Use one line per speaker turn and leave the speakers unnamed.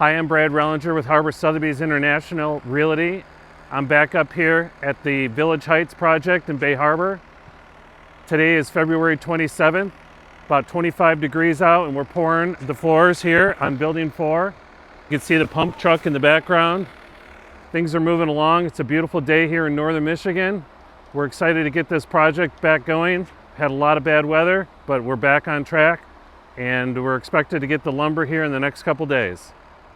Hi, I'm Brad Rellinger with Harbor Sotheby's International Realty. I'm back up here at the Village Heights project in Bay Harbor. Today is February 27th, about 25 degrees out, and we're pouring the floors here on Building 4. You can see the pump truck in the background. Things are moving along. It's a beautiful day here in northern Michigan. We're excited to get this project back going. Had a lot of bad weather, but we're back on track, and we're expected to get the lumber here in the next couple days.